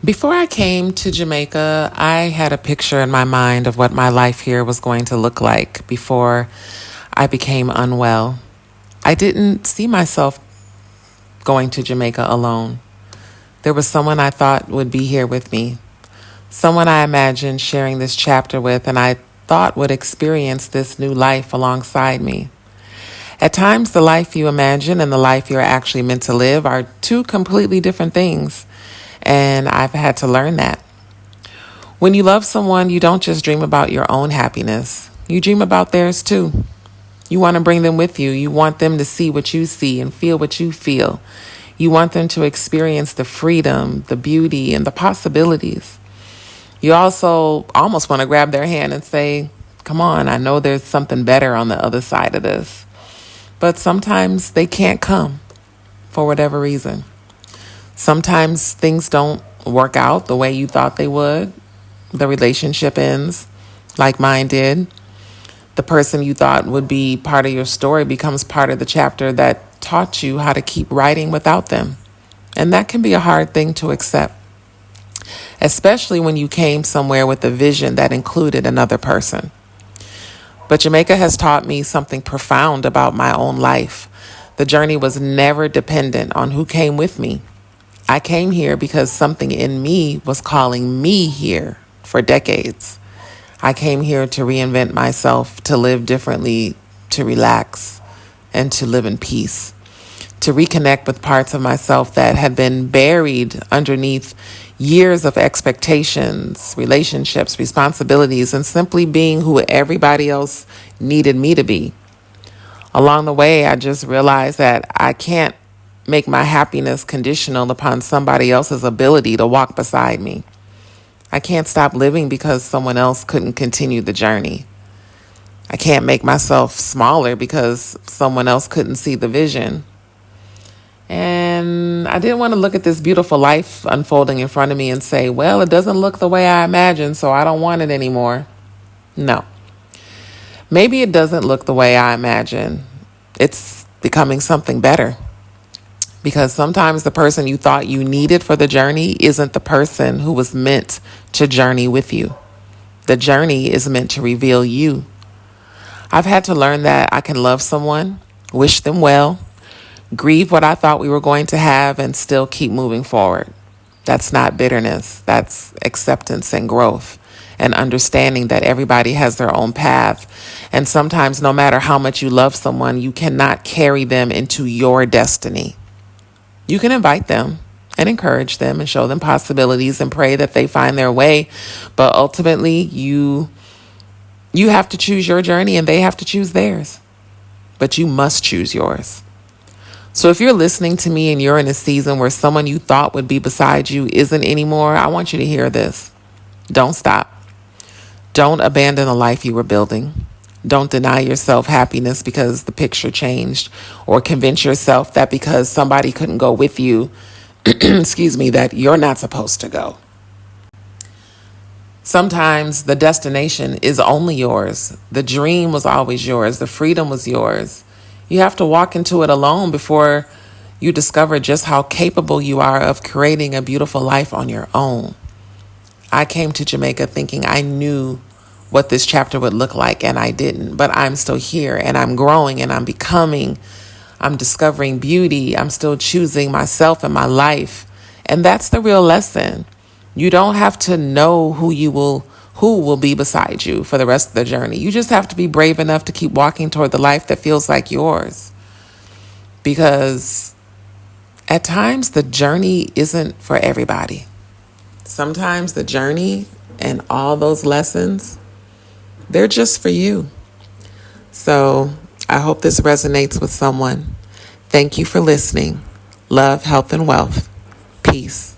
Before I came to Jamaica, I had a picture in my mind of what my life here was going to look like before I became unwell. I didn't see myself going to Jamaica alone. There was someone I thought would be here with me, someone I imagined sharing this chapter with, and I thought would experience this new life alongside me. At times, the life you imagine and the life you're actually meant to live are two completely different things, and I've had to learn that. When you love someone, you don't just dream about your own happiness, you dream about theirs too. You want to bring them with you. You want them to see what you see and feel what you feel. You want them to experience the freedom, the beauty, and the possibilities. You also almost want to grab their hand and say, come on, I know there's something better on the other side of this. But sometimes they can't come for whatever reason. Sometimes things don't work out the way you thought they would. The relationship ends like mine did. The person you thought would be part of your story becomes part of the chapter that taught you how to keep writing without them. And that can be a hard thing to accept, especially when you came somewhere with a vision that included another person. But Jamaica has taught me something profound about my own life. The journey was never dependent on who came with me. I came here because something in me was calling me here for decades. I came here to reinvent myself, to live differently, to relax, and to live in peace, to reconnect with parts of myself that had been buried underneath years of expectations, relationships, responsibilities, and simply being who everybody else needed me to be. Along the way, I just realized that I can't make my happiness conditional upon somebody else's ability to walk beside me. I can't stop living because someone else couldn't continue the journey. I can't make myself smaller because someone else couldn't see the vision. And I didn't want to look at this beautiful life unfolding in front of me and say, well, it doesn't look the way I imagined, so I don't want it anymore. No. Maybe it doesn't look the way I imagine. It's becoming something better. Because sometimes the person you thought you needed for the journey isn't the person who was meant to journey with you. The journey is meant to reveal you. I've had to learn that I can love someone, wish them well, grieve what I thought we were going to have, and still keep moving forward. That's not bitterness. That's acceptance and growth and understanding that everybody has their own path. And sometimes no matter how much you love someone, you cannot carry them into your destiny. You can invite them and encourage them and show them possibilities and pray that they find their way. But ultimately, you have to choose your journey and they have to choose theirs. But you must choose yours. So if you're listening to me and you're in a season where someone you thought would be beside you isn't anymore, I want you to hear this. Don't stop. Don't abandon the life you were building. Don't deny yourself happiness because the picture changed, or convince yourself that because somebody couldn't go with you, that you're not supposed to go. Sometimes the destination is only yours. The dream was always yours. The freedom was yours. You have to walk into it alone before you discover just how capable you are of creating a beautiful life on your own. I came to Jamaica thinking I knew what this chapter would look like, and I didn't. But I'm still here, and I'm growing, and I'm becoming. I'm discovering beauty. I'm still choosing myself and my life. And that's the real lesson. You don't have to know who will be beside you for the rest of the journey. You just have to be brave enough to keep walking toward the life that feels like yours. Because at times the journey isn't for everybody. Sometimes the journey and all those lessons, they're just for you. So I hope this resonates with someone. Thank you for listening. Love, health, and wealth. Peace.